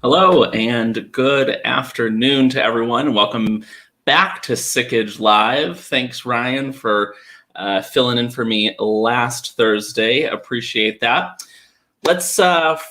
Hello and good afternoon to everyone. Welcome back to Sickage Live. Thanks, Ryan, for filling in for me last Thursday. Appreciate that. Let's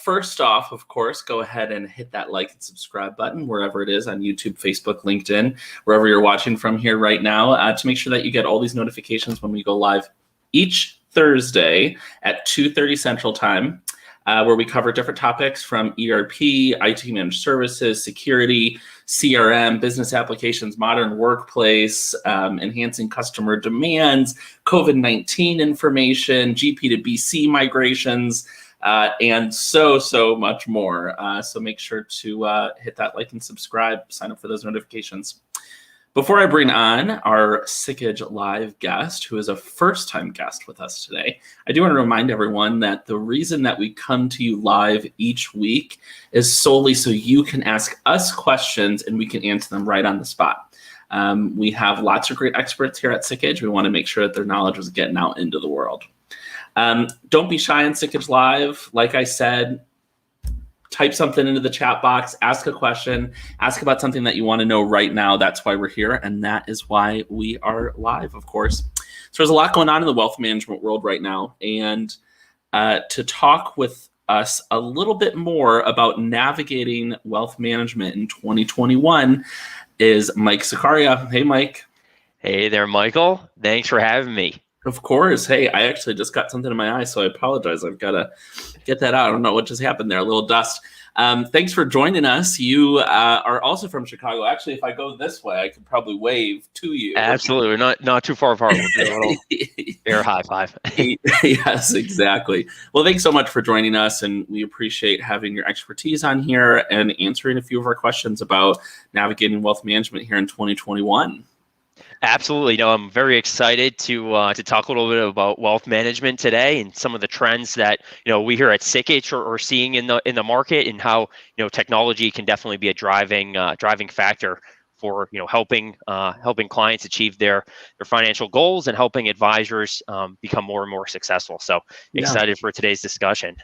first off, of course, go ahead and hit that like and subscribe button wherever it is on YouTube, Facebook, LinkedIn, wherever you're watching from here right now, to make sure that you get all these notifications when we go live each Thursday at 2:30 Central Time. Where we cover different topics from ERP, IT managed services, security, CRM, business applications, modern workplace, enhancing customer demands, COVID-19 information, GP to BC migrations, and so much more. So make sure to hit that like and subscribe, sign up for those notifications. Before I bring on our Sickage Live guest, who is a first-time guest with us today, I do want to remind everyone that the reason that we come to you live each week is solely so you can ask us questions and we can answer them right on the spot. We have lots of great experts here at Sickage. We want to make sure that their knowledge is getting out into the world. Don't be shy on Sickage Live. Like I said, type something into the chat box, ask a question, ask about something that you want to know right now. That's why we're here, and that is why we are live, of course. So there's a lot going on in the wealth management world right now, and to talk with us a little bit more about navigating wealth management in 2021 is Mike Sakaria. Hey, Mike. Hey there, Michael. Thanks for having me. Of course. Hey, I actually just got something in my eye, so I apologize. I've got to get that out. I don't know what just happened there. A little dust. Thanks for joining us. You are also from Chicago. Actually, if I go this way, I could probably wave to you. Absolutely. Not too far apart. We'll do a little air high five. Yes, exactly. Well, thanks so much for joining us, and we appreciate having your expertise on here and answering a few of our questions about navigating wealth management here in 2021. Absolutely. I'm very excited to talk a little bit about wealth management today and some of the trends that we here at Sikich are seeing in the market, and how technology can definitely be a driving factor for helping clients achieve their financial goals and helping advisors become more and more successful. So excited for today's discussion.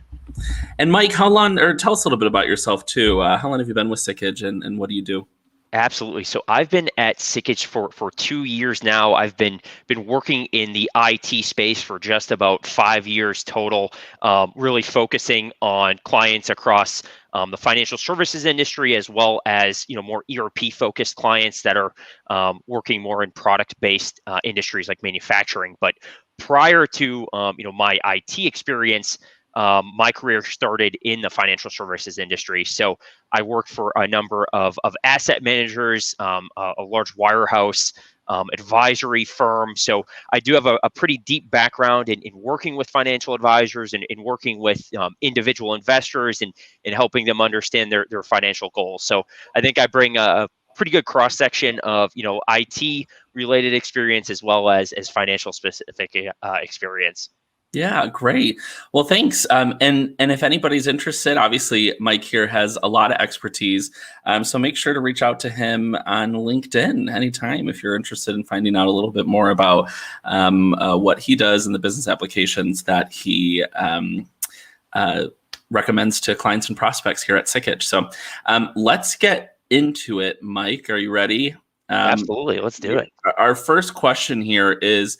And Mike, tell us a little bit about yourself too. How long have you been with Sickage, and what do you do? Absolutely. So I've been at Sikich for 2 years now. I've been working in the IT space for just about 5 years total, really focusing on clients across the financial services industry, as well as more ERP focused clients that are working more in product based industries like manufacturing. But prior to my IT experience, my career started in the financial services industry. So I worked for a number of asset managers, a large wirehouse, advisory firm. So I do have a pretty deep background in working with financial advisors and in working with individual investors and helping them understand their financial goals. So I think I bring a pretty good cross section of IT related experience as well as financial specific experience. Yeah, great. Well, thanks. And if anybody's interested, obviously Mike here has a lot of expertise. So make sure to reach out to him on LinkedIn anytime if you're interested in finding out a little bit more about what he does and the business applications that he recommends to clients and prospects here at Sickage. So let's get into it. Mike, are you ready? Absolutely. Let's do it. Our first question here is,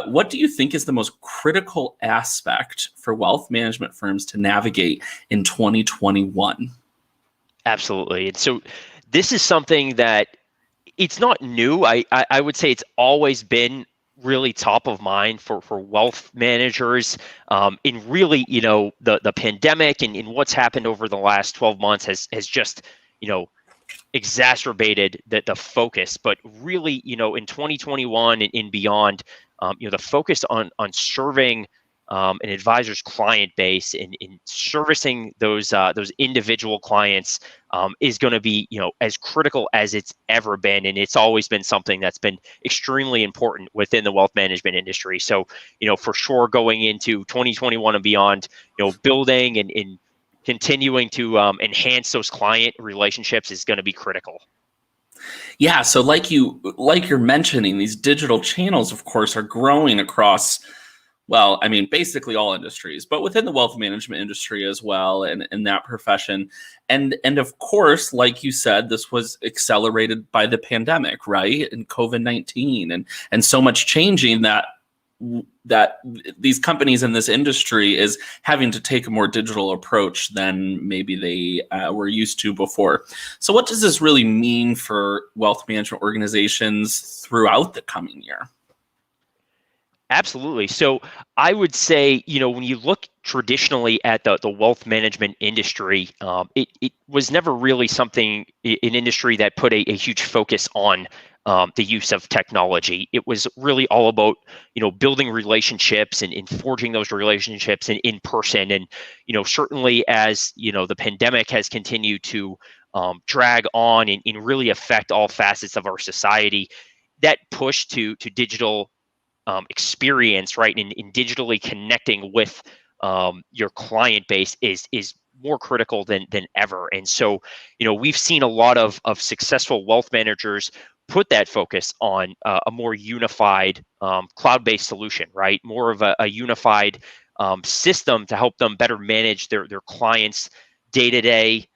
what do you think is the most critical aspect for wealth management firms to navigate in 2021? Absolutely. And so this is something that it's not new. I would say it's always been really top of mind for wealth managers. In really, the pandemic and what's happened over the last 12 months has just, exacerbated the focus. But really, in 2021 and beyond, the focus on serving an advisor's client base and in servicing those individual clients is going to be as critical as it's ever been, and it's always been something that's been extremely important within the wealth management industry. So for sure, going into 2021 and beyond, building and continuing to enhance those client relationships is going to be critical. Yeah, so like you're mentioning, these digital channels, of course, are growing across well, I mean, basically all industries, but within the wealth management industry as well, and in that profession. And of course, like you said, this was accelerated by the pandemic, right? And COVID-19 and so much changing that these companies in this industry is having to take a more digital approach than maybe they were used to before. So what does this really mean for wealth management organizations throughout the coming year? Absolutely. So I would say, when you look traditionally at the wealth management industry, it was never really an industry that put a huge focus on the use of technology. It was really all about, building relationships and forging those relationships in person. And, certainly as, the pandemic has continued to drag on and really affect all facets of our society, that push to digital experience, right, in digitally connecting with your client base is more critical than ever. And so, we've seen a lot of successful wealth managers put that focus on a more unified cloud-based solution, right? More of a unified system to help them better manage their clients' day-to-day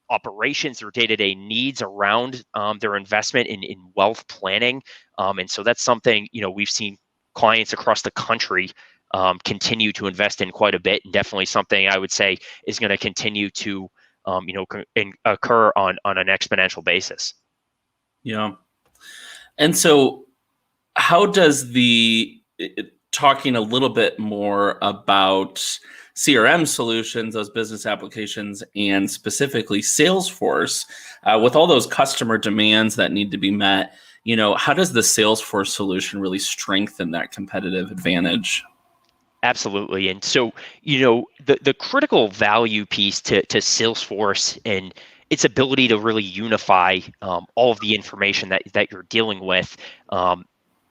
operations or day-to-day needs around their investment in wealth planning. And so that's something, we've seen clients across the country continue to invest in quite a bit, and definitely something I would say is going to continue to occur on an exponential basis. Yeah. And so how does talking a little bit more about CRM solutions, those business applications, and specifically Salesforce, with all those customer demands that need to be met, how does the Salesforce solution really strengthen that competitive advantage? Absolutely. And so, the critical value piece to Salesforce and its ability to really unify all of the information that you're dealing with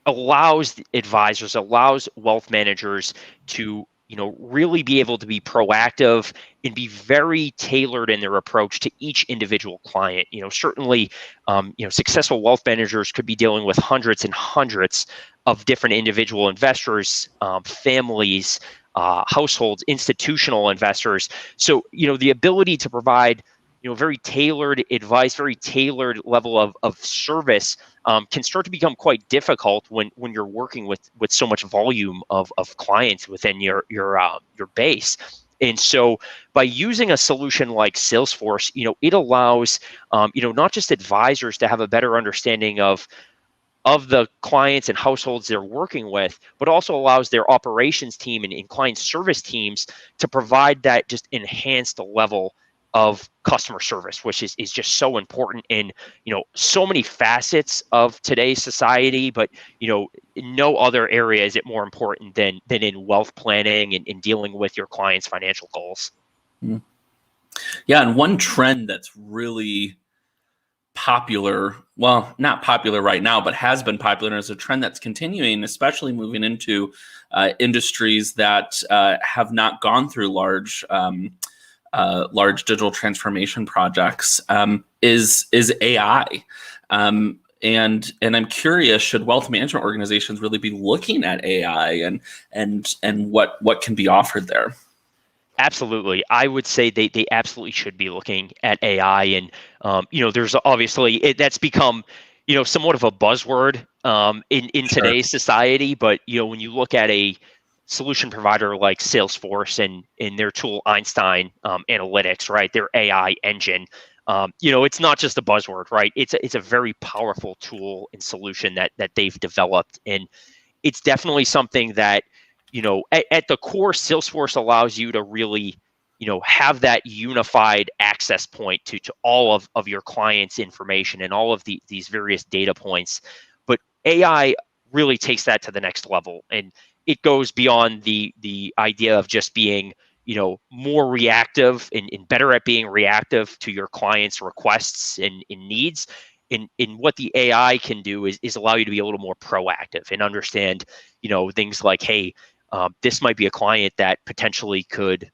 allows advisors, allows wealth managers to, really be able to be proactive and be very tailored in their approach to each individual client. Certainly, successful wealth managers could be dealing with hundreds and hundreds of different individual investors, families, households, institutional investors. So, the ability to provide, very tailored advice, very tailored level of service can start to become quite difficult when you're working with so much volume of clients within your base. And so by using a solution like Salesforce, it allows, not just advisors to have a better understanding of the clients and households they're working with, but also allows their operations team and client service teams to provide that just enhanced level of customer service, which is just so important in, so many facets of today's society. But, in no other area is it more important than in wealth planning and in dealing with your clients' financial goals. Yeah, and one trend that's really popular, well, not popular right now, but has been popular, and is a trend that's continuing, especially moving into industries that have not gone through large digital transformation projects, is AI. And I'm curious, should wealth management organizations really be looking at AI and what can be offered there? Absolutely. I would say they absolutely should be looking at AI. And, there's obviously that's become, somewhat of a buzzword in Sure. today's society. But, when you look at a solution provider like Salesforce and in their tool Einstein Analytics, right, their AI engine, it's not just a buzzword, right? It's a very powerful tool and solution that they've developed. And it's definitely something that, at the core, Salesforce allows you to really, have that unified access point to all of your clients' information and all of these various data points. But AI really takes that to the next level, and it goes beyond the idea of just being, more reactive and better at being reactive to your clients' requests and needs. In what the AI can do is allow you to be a little more proactive and understand, things like, hey, this might be a client that potentially could,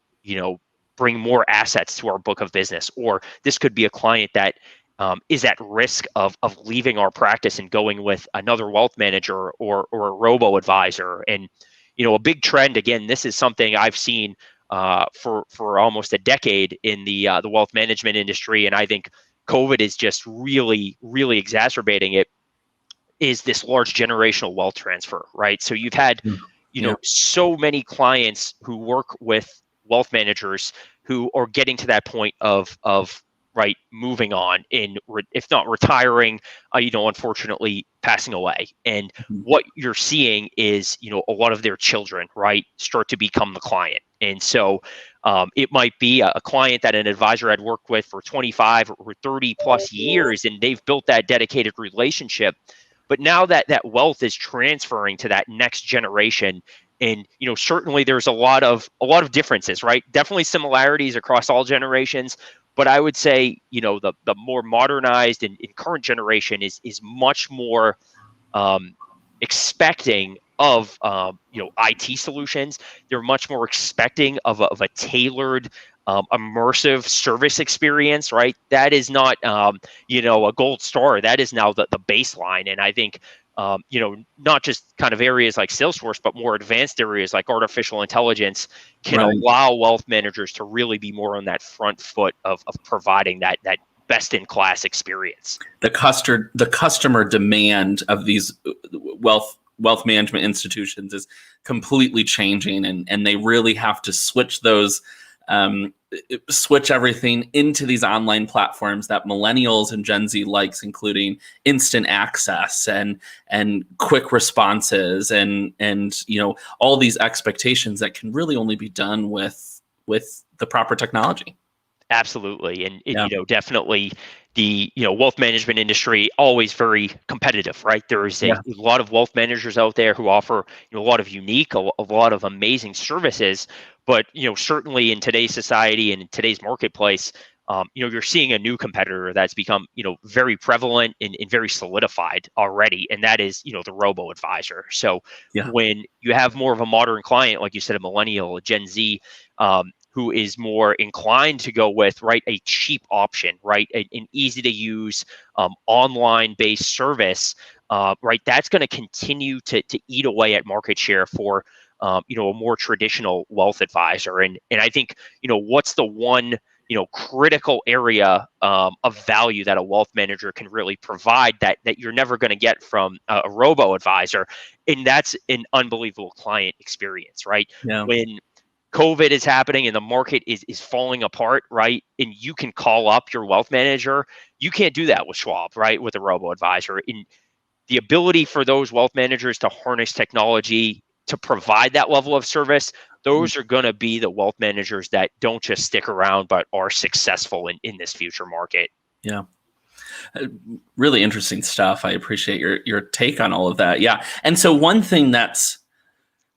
bring more assets to our book of business, or this could be a client that is at risk of leaving our practice and going with another wealth manager or a robo advisor. And a big trend, again, this is something I've seen for almost a decade in the wealth management industry, and I think COVID is just really, really exacerbating it, is this large generational wealth transfer, right? So you've had, Yeah. so many clients who work with wealth managers who are getting to that point of right, moving on, in if not retiring, unfortunately passing away. And Mhm. what you're seeing is, a lot of their children, right, start to become the client. And so it might be a client that an advisor had worked with for 25 or 30 plus years, and they've built that dedicated relationship. But now that wealth is transferring to that next generation, and certainly there's a lot of differences, right? Definitely similarities across all generations, but I would say the more modernized and current generation is much more um, expecting of IT solutions. They're much more expecting of a tailored, immersive service experience, right? That is not a gold star. That is now the baseline. And I think not just kind of areas like Salesforce, but more advanced areas like artificial intelligence can Right. allow wealth managers to really be more on that front foot of providing that best in class experience. The customer demand of these wealth management institutions is completely changing, and they really have to um, switch everything into these online platforms that millennials and Gen Z likes, including instant access and quick responses and all these expectations that can really only be done with the proper technology. Absolutely. And Yeah. definitely the, wealth management industry, always very competitive, right? There is a Yeah. lot of wealth managers out there who offer, a lot of unique, a lot of amazing services. But, certainly in today's society and in today's marketplace, you're seeing a new competitor that's become, very prevalent and very solidified already. And that is, the Robo Advisor. So Yeah. when you have more of a modern client, like you said, a millennial, a Gen Z, who is more inclined to go with, right, a cheap option, right, an easy to use online based service, right, that's going to continue to eat away at market share for a more traditional wealth advisor. And I think what's the one critical area of value that a wealth manager can really provide that you're never going to get from a robo advisor, and that's an unbelievable client experience, right? Yeah. When COVID is happening and the market is falling apart, right? And you can call up your wealth manager. You can't do that with Schwab, right? With a robo advisor. And the ability for those wealth managers to harness technology to provide that level of service, those are going to be the wealth managers that don't just stick around, but are successful in this future market. Yeah. Really interesting stuff. I appreciate your take on all of that. Yeah. And so one thing that's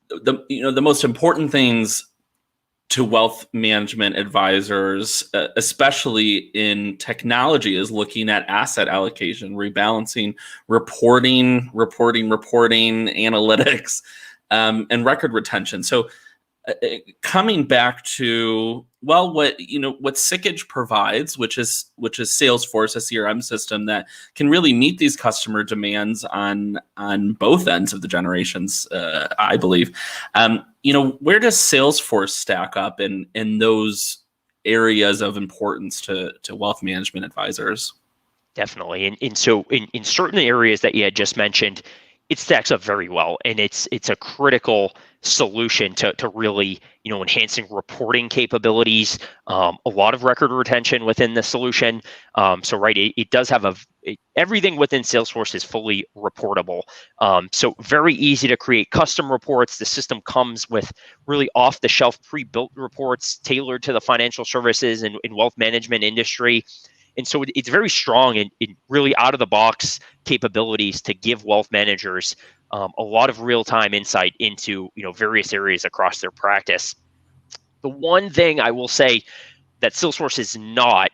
the most important things to wealth management advisors, especially in technology, is looking at asset allocation, rebalancing, reporting, analytics, and record retention. So coming back to what Sickage provides, which is Salesforce, a CRM system that can really meet these customer demands on both ends of the generations, I believe. Where does Salesforce stack up in those areas of importance to wealth management advisors? Definitely. And so in certain areas that you had just mentioned, it stacks up very well. And it's a critical solution to really, enhancing reporting capabilities, a lot of record retention within the solution. So right, it does have everything within Salesforce is fully reportable. So very easy to create custom reports. The system comes with really off the shelf pre-built reports tailored to the financial services and wealth management industry. And so it's very strong in really out of the box capabilities to give wealth managers a lot of real time insight into various areas across their practice. The one thing I will say that Salesforce is not,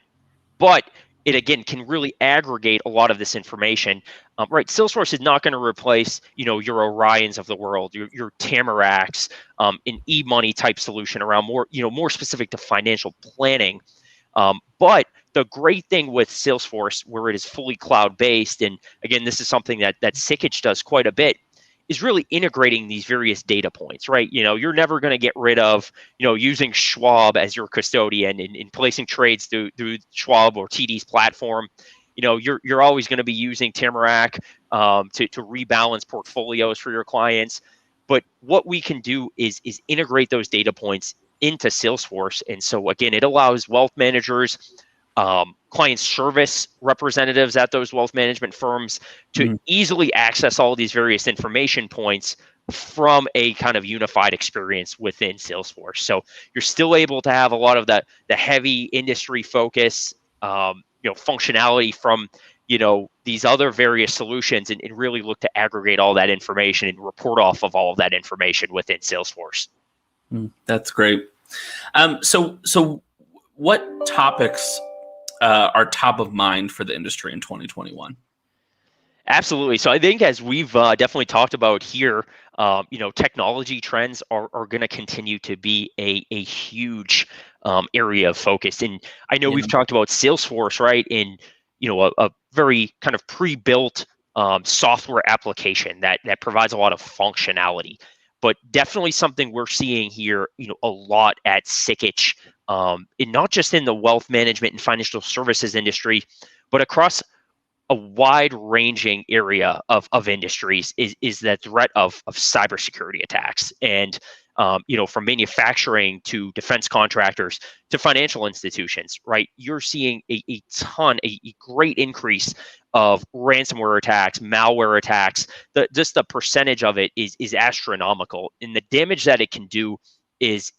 but it again can really aggregate a lot of this information. Right, Salesforce is not going to replace your Orions of the world, your Tamaracks, an e-money type solution around more specific to financial planning. But the great thing with Salesforce, where it is fully cloud-based, and again, this is something that Sickage does quite a bit, is really integrating these various data points, right? You're never going to get rid of, using Schwab as your custodian and placing trades through Schwab or TD's platform. You're always going to be using Tamarack to rebalance portfolios for your clients. But what we can do is integrate those data points into Salesforce. And so again, it allows wealth managers, client service representatives at those wealth management firms to easily access all of these various information points from a kind of unified experience within Salesforce. So you're still able to have a lot of the heavy industry focus, functionality from these other various solutions, and really look to aggregate all that information and report off of all of that information within Salesforce. That's great. So what topics are top of mind for the industry in 2021? Absolutely. So I think, as we've definitely talked about here, technology trends are going to continue to be a huge area of focus. And I know we've talked about Salesforce, right? In a very kind of pre-built software application that provides a lot of functionality, but definitely something we're seeing here, a lot at Sikich, and not just in the wealth management and financial services industry, but across a wide-ranging area of industries is the threat of cybersecurity attacks. And from manufacturing to defense contractors to financial institutions, right? You're seeing a great increase of ransomware attacks, malware attacks. Just the percentage of it is astronomical, and the damage that it can do is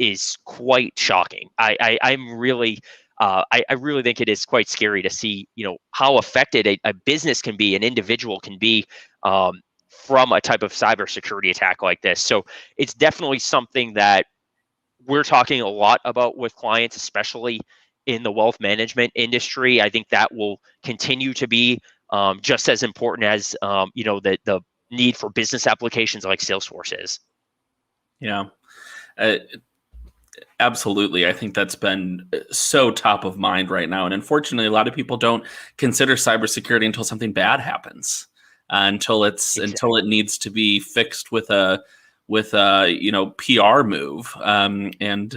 quite shocking. I'm really I really think it is quite scary to see, how affected a business can be, an individual can be, from a type of cybersecurity attack like this. So it's definitely something that we're talking a lot about with clients, especially in the wealth management industry. I think that will continue to be just as important as the need for business applications like Salesforce is. Yeah. Absolutely. I think that's been so top of mind right now. And unfortunately, a lot of people don't consider cybersecurity until something bad happens, until it needs to be fixed with a PR move. And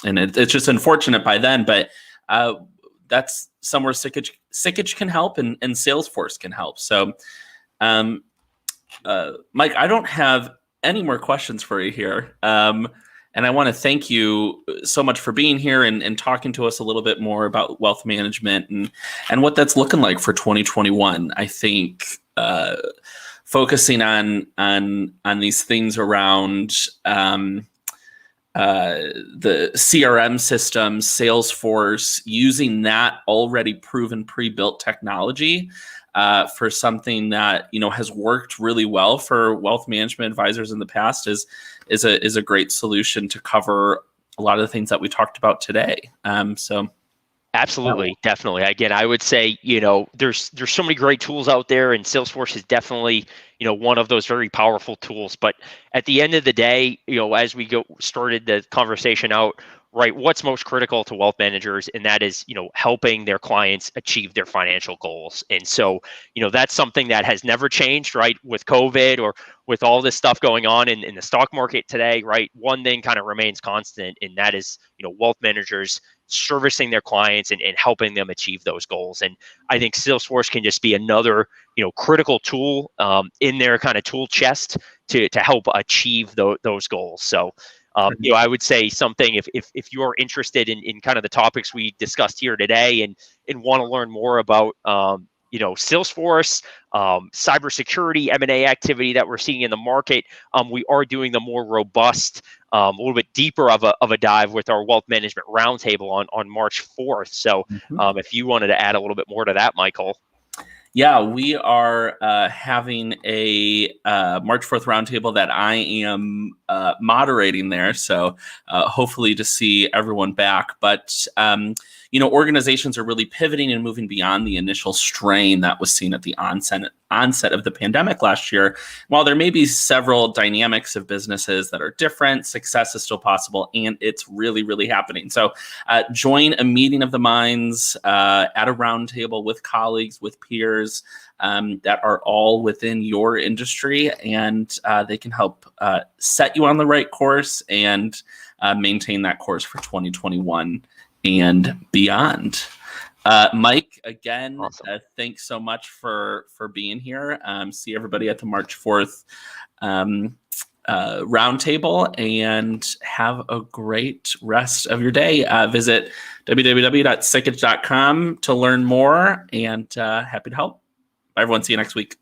it's just unfortunate by then, but that's somewhere Sickage can help and Salesforce can help. So Mike, I don't have any more questions for you here. And I want to thank you so much for being here and talking to us a little bit more about wealth management and what that's looking like for 2021. I think focusing on these things around the CRM systems, Salesforce, using that already proven pre-built technology for something that has worked really well for wealth management advisors in the past is a great solution to cover a lot of the things that we talked about today. So absolutely, definitely. Again, I would say there's so many great tools out there, and Salesforce is definitely one of those very powerful tools. But at the end of the day, as we started the conversation out, right, what's most critical to wealth managers, and that is helping their clients achieve their financial goals. And so that's something that has never changed, right? With COVID or with all this stuff going on in the stock market today, right? One thing kind of remains constant, and that is wealth managers servicing their clients and helping them achieve those goals. And I think Salesforce can just be another critical tool in their kind of tool chest to help achieve those goals. So I would say something, if you're interested in kind of the topics we discussed here today and want to learn more about Salesforce, cybersecurity, M&A activity that we're seeing in the market, we are doing the more robust, a little bit deeper of a dive with our wealth management roundtable on March 4th. So if you wanted to add a little bit more to that, Michael. Yeah, we are having a March 4th roundtable that I am moderating there. So hopefully to see everyone back. But, organizations are really pivoting and moving beyond the initial strain that was seen at the onset of the pandemic last year. While there may be several dynamics of businesses that are different, success is still possible, and it's really, really happening. So join a meeting of the minds at a roundtable with colleagues, with peers, advisors that are all within your industry, and they can help set you on the right course and maintain that course for 2021 and beyond. Mike, again, Awesome. thanks so much for being here. See everybody at the March 4th roundtable, and have a great rest of your day. Visit www.sickage.com to learn more, and happy to help. Bye, everyone. See you next week.